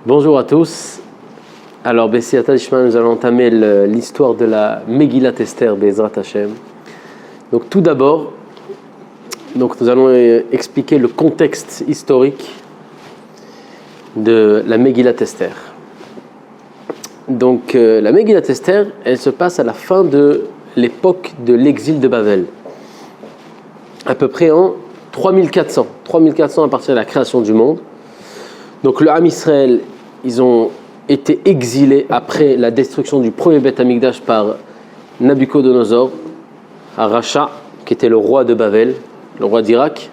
Bonjour à tous. Alors, Bessiata Ishmael, nous allons entamer l'histoire de la Megillat Esther, Bezrat Hashem. Donc, tout d'abord, nous allons expliquer le contexte historique de la Megillat Esther. Donc, la Megillat Esther, elle se passe à la fin de l'époque de l'exil de Babel, à peu près en 3400 à partir de la création du monde. Donc, le Ham Israël, ils ont été exilés après la destruction du premier Beth Amikdash par Nabucodonosor, à Racha, qui était le roi de Babel, le roi d'Irak,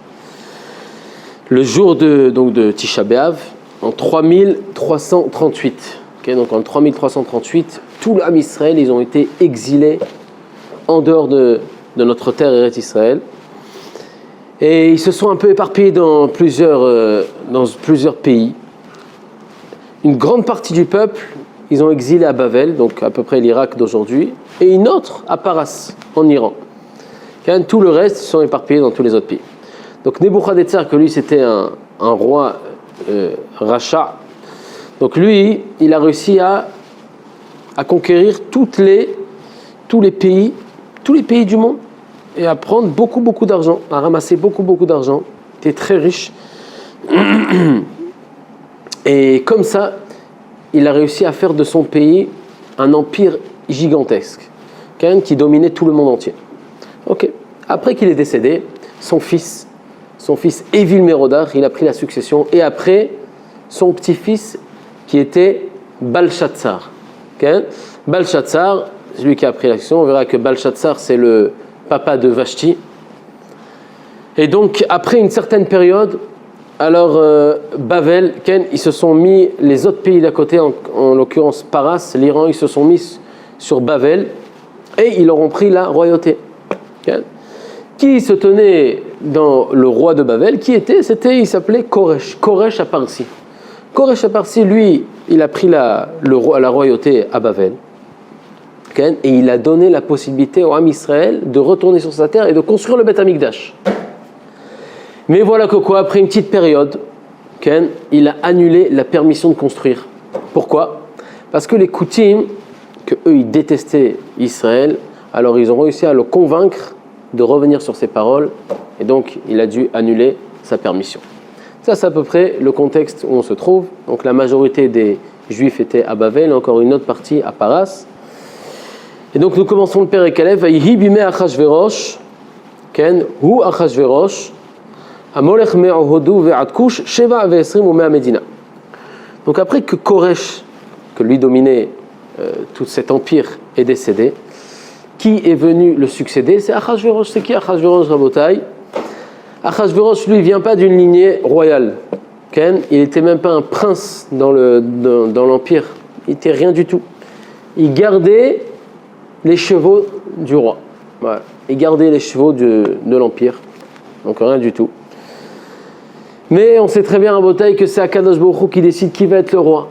le jour de Tisha B'Av, en 3338. Okay, donc en 3338, tout le Ham Israël, ils ont été exilés en dehors de notre terre Eretz Israël. Et ils se sont un peu éparpillés dans plusieurs pays. Une grande partie du peuple, ils ont exilé à Bavel, donc à peu près l'Irak d'aujourd'hui, et une autre à Paras, en Iran. Tout le reste, ils sont éparpillés dans tous les autres pays. Donc Nebuchadnezzar, que lui c'était un roi Racha, donc lui, il a réussi à conquérir tous les pays du monde, et à prendre beaucoup d'argent, à ramasser beaucoup d'argent. Il était très riche. Et comme ça, il a réussi à faire de son pays un empire gigantesque, qui dominait tout le monde entier. Okay. Après qu'il est décédé, son fils Evil Merodach, il a pris la succession, et après, son petit-fils qui était Balshazzar. Okay. Balshazzar, c'est lui qui a pris la succession. On verra que Balshazzar, c'est le papa de Vashti. Et donc, après une certaine période, alors Bavel, ils se sont mis, les autres pays d'à côté, en l'occurrence Paras, l'Iran, ils se sont mis sur Bavel et ils leur ont pris la royauté. Qui se tenait dans le roi de Bavel, il s'appelait Koresh Aparsi. Koresh Aparsi, lui, il a pris la royauté à Bavel. Et il a donné la possibilité au Ham Israël de retourner sur sa terre et de construire le Beth Amikdash. Mais voilà que après une petite période, il a annulé la permission de construire. Pourquoi ? Parce que les Koutim, que eux ils détestaient Israël, alors ils ont réussi à le convaincre de revenir sur ses paroles, et donc il a dû annuler sa permission. Ça, c'est à peu près le contexte où on se trouve. Donc la majorité des Juifs étaient à Bavel, encore une autre partie à Paras. Et donc nous commençons le Perek Aleph. Vayihi bimei Achashverosh, hu Achashverosh. Donc après que Koresh, que lui dominait tout cet empire, est décédé, qui est venu le succéder ? C'est Achashverosh. C'est qui Achashverosh, Rabotai ? Achashverosh, lui, ne vient pas d'une lignée royale. Il n'était même pas un prince dans l'empire. Il n'était rien du tout. Il gardait les chevaux du roi. Voilà. Il gardait les chevaux de l'empire. Donc rien du tout. Mais on sait très bien à Botaï que c'est Akadosh Baruch Hu qui décide qui va être le roi.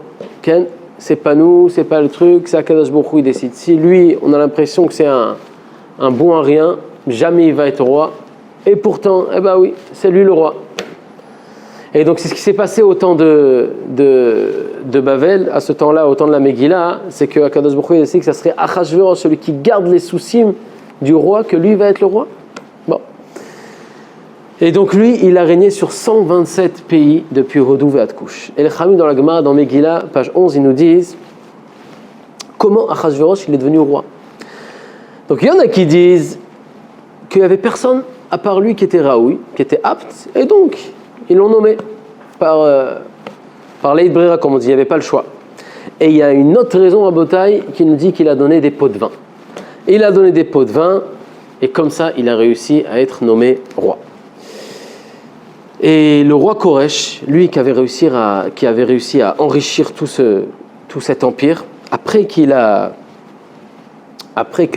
C'est pas nous, c'est pas le truc, c'est Akadosh Baruch Hu qui décide. Si lui, on a l'impression que c'est un bon à rien, jamais il va être roi. Et pourtant, oui, c'est lui le roi. Et donc c'est ce qui s'est passé au temps de Bavel, à ce temps-là, au temps de la Megillah, c'est que Akadosh Baruch Hu décide que ça serait Achashverosh, celui qui garde les soucis du roi, que lui va être le roi. Bon. Et donc lui, il a régné sur 127 pays depuis Hodou et Kush. Et les Chamim dans la Gemara, dans Megillah, page 11, ils nous disent comment Achashverosh il est devenu roi. Donc il y en a qui disent qu'il n'y avait personne à part lui qui était Raoui, qui était apte, et donc ils l'ont nommé par l'Eid Brera, comme on dit, il n'y avait pas le choix. Et il y a une autre raison à Botaï qui nous dit qu'il a donné des pots de vin. Et il a donné des pots de vin, et comme ça, il a réussi à être nommé roi. Et le roi Koresh, lui qui avait réussi à enrichir tout cet empire, après que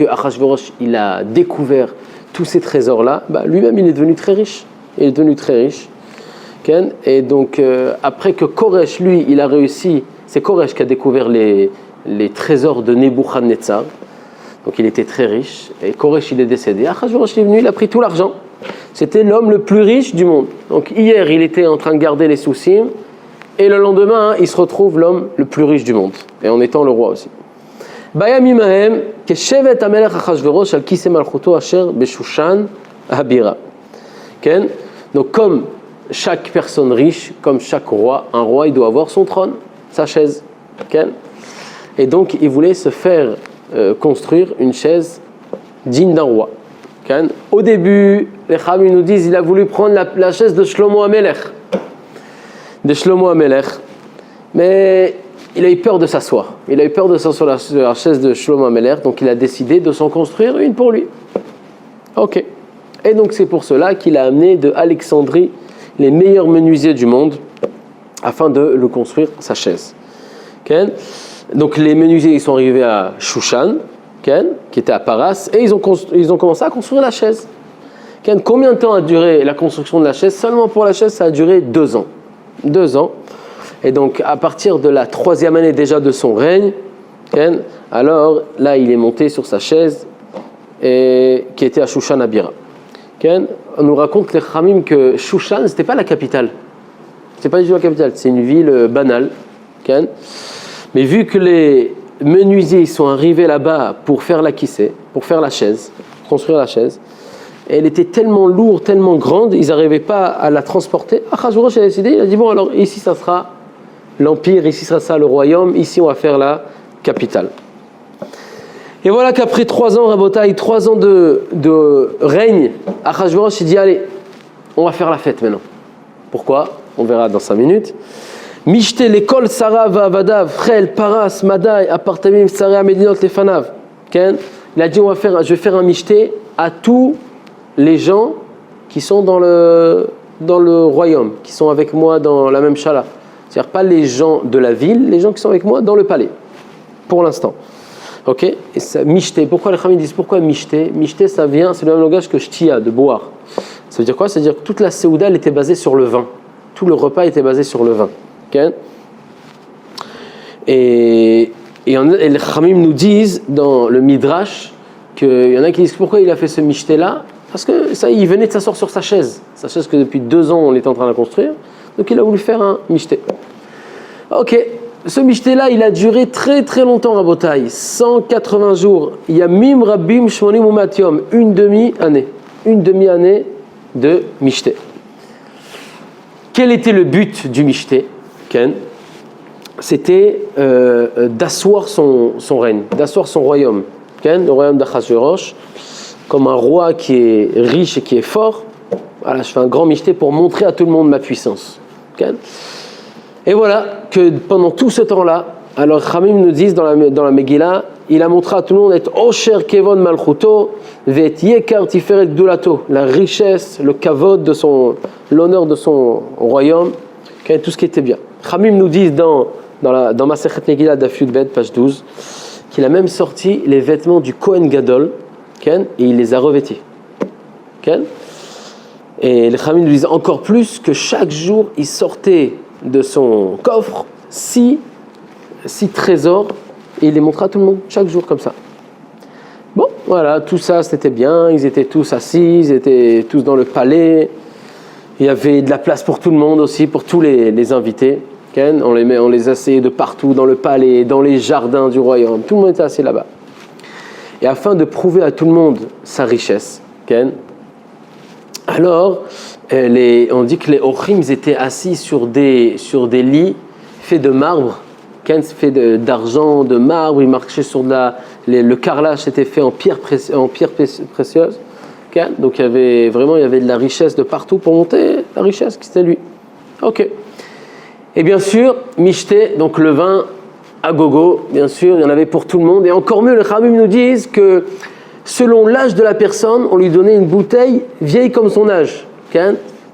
Achashverosh il a découvert tous ces trésors-là, lui-même il est devenu très riche. Et donc après que Koresh, lui, il a réussi, c'est Koresh qui a découvert les trésors de Nebuchadnezzar. Donc il était très riche, et Koresh il est décédé. Achashverosh est venu, il a pris tout l'argent. C'était l'homme le plus riche du monde. Donc hier, il était en train de garder les soucis, Et le lendemain, il se retrouve l'homme le plus riche du monde, et en étant le roi aussi. Bayamim hahem keshevet hamelech Achashverosh al kisei malchuto asher beshushan habira. Donc comme chaque personne riche, comme chaque roi, un roi, il doit avoir son trône, sa chaise. Et donc, il voulait se faire construire une chaise digne d'un roi. Au début, les Chachamim nous disent qu'il a voulu prendre la chaise de Shlomo HaMelech. Mais il a eu peur de s'asseoir. Il a eu peur de s'asseoir sur la chaise de Shlomo HaMelech, donc il a décidé de s'en construire une pour lui. Ok. Et donc, c'est pour cela qu'il a amené de Alexandrie les meilleurs menuisiers du monde afin de le construire sa chaise. Donc les menuisiers ils sont arrivés à Shushan, qui était à Paras, et ils ont commencé à construire la chaise. Combien de temps a duré la construction de la chaise? Seulement pour la chaise, ça a duré 2 ans. 2 ans. Et donc à partir de la 3e année déjà de son règne, alors là il est monté sur sa chaise et, qui était à Shushan Abira. On nous raconte les Chachamim que Shushan, ce n'était pas la capitale. Ce n'est pas du tout la capitale, c'est une ville banale. Mais vu que les menuisiers sont arrivés là-bas pour faire la kissé, pour faire la chaise, pour construire la chaise, et elle était tellement lourde, tellement grande, ils n'arrivaient pas à la transporter. Achashverosh a décidé, il a dit bon alors ici ça sera l'empire, ici ça sera le royaume, ici on va faire la capitale. Et voilà qu'après 3 ans, Rabotaï, 3 ans de règne, Achashverosh dit allez, on va faire la fête maintenant. Pourquoi? On verra dans 5 minutes. Mishte l'école Sarah Vavadav, Frel, Paras, Madaï, Apartamim, Sarah, Medinot, Lefanav. Il a dit je vais faire un mishte à tous les gens qui sont dans le royaume, qui sont avec moi dans la même chala. C'est-à-dire pas les gens de la ville, les gens qui sont avec moi dans le palais, pour l'instant. Ok? Et ça, mishte, pourquoi les Chachamim disent pourquoi mishte? Mishte, ça vient, c'est le même langage que shtia, de boire. Ça veut dire quoi? Ça veut dire que toute la séouda, elle était basée sur le vin. Tout le repas était basé sur le vin. Okay? Et les Chachamim nous disent dans le Midrash qu'il y en a qui disent pourquoi il a fait ce mishté-là? Parce que ça, il venait de s'asseoir sur sa chaise que depuis 2 ans on était en train de construire, donc il a voulu faire un mishté. Ok, ce mishté-là il a duré très très longtemps, Rabotaï, 180 jours. Il y a Mim Rabbim Shmonim Umatyom, une demi-année de mishté. Quel était le but du mishté? C'était d'asseoir son règne, d'asseoir son royaume, le royaume d'Achashverosh, comme un roi qui est riche et qui est fort. Voilà, je fais un grand mishté pour montrer à tout le monde ma puissance. Et voilà que pendant tout ce temps-là, alors Chachamim nous disent dans la Megillah, il a montré à tout le monde être Osher Kevon Malchuto, Vet Yekar Tiferet Gdulato, la richesse, le kavod l'honneur de son royaume, tout ce qui était bien. Chachamim nous disent dans Masechet Megillah Daf Yud Bet, page 12, qu'il a même sorti les vêtements du Kohen Gadol, et il les a revêtis. Et les Chachamim nous disent encore plus que chaque jour, il sortait de son coffre 6 trésors et il les montrait à tout le monde, chaque jour comme ça. Bon, voilà, tout ça c'était bien, ils étaient tous assis, ils étaient tous dans le palais, il y avait de la place pour tout le monde aussi, pour tous les invités. On les asseyait de partout, dans le palais, dans les jardins du royaume, tout le monde était assis là-bas. Et afin de prouver à tout le monde sa richesse, alors on dit que les Ochim étaient assis sur des lits faits de marbre, fait d'argent, de marbre, ils marchaient sur le carrelage était fait en pierre précieuse. Donc il y avait de la richesse de partout pour monter la richesse qui c'était lui. Ok. Et bien sûr, mishté, donc le vin à gogo, bien sûr, il y en avait pour tout le monde. Et encore mieux, les Chachamim nous disent que selon l'âge de la personne, on lui donnait une bouteille vieille comme son âge.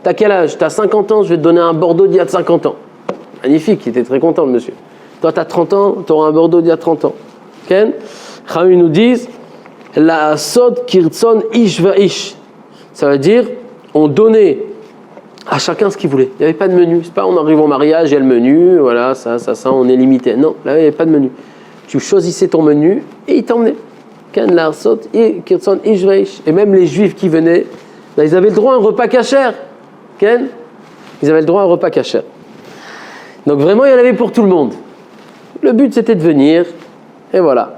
T'as quel âge? T'as 50 ans, je vais te donner un Bordeaux d'il y a 50 ans. Magnifique, il était très content le monsieur. Toi, t'as 30 ans, t'auras un Bordeaux d'il y a 30 ans. Chachamim nous disent la sod kirtson ish va ish. Ça veut dire, on donnait à chacun ce qu'il voulait. Il n'y avait pas de menu. C'est pas on arrive au mariage, il y a le menu, voilà, ça, on est limité. Non, là, il n'y avait pas de menu. Tu choisissais ton menu et il t'emmenait. La sod kirtson ish va ish. Et même les juifs qui venaient, là, ils avaient le droit à un repas cachère. Ils avaient le droit à un repas cachère. Donc vraiment, il y en avait pour tout le monde. Le but, c'était de venir, et voilà.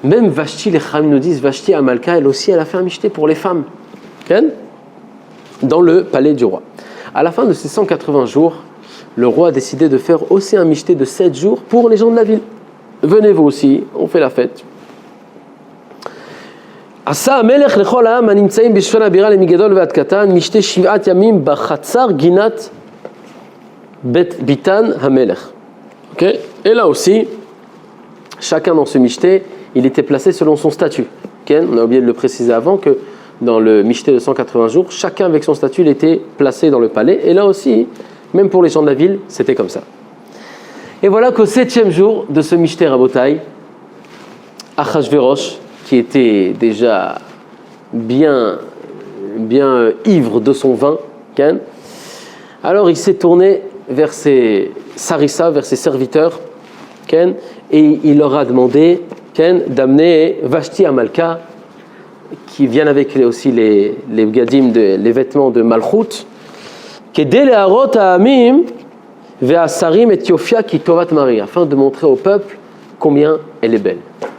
Même Vashti, les Chachamim nous disent, Vashti Amalka, elle aussi, elle a fait un michté pour les femmes. Dans le palais du roi. À la fin de ces 180 jours, le roi a décidé de faire aussi un michté de 7 jours pour les gens de la ville. Venez vous aussi, on fait la fête. עשה המלך לכל העם הנמצאים בשפן הבירה למגדול ועד קטן משתה 7 ימים בחצר גינת ביתן המלך. Okay? Et là aussi, chacun dans ce michté, il était placé selon son statut. Okay? On a oublié de le préciser avant que dans le michté de 180 jours, chacun avec son statut, il était placé dans le palais. Et là aussi, même pour les gens de la ville, c'était comme ça. Et voilà qu'au 7e jour de ce michté Rabotai, Achashverosh, qui était déjà bien ivre de son vin, alors il s'est tourné vers ses sarissa, vers ses serviteurs, et il leur a demandé d'amener Vashti Amalka, qui viennent avec aussi les gadim, les vêtements de Malchut, kedé leharot ha'amim ve'asarim et Yofia ki tovat Marie, afin de montrer au peuple combien elle est belle.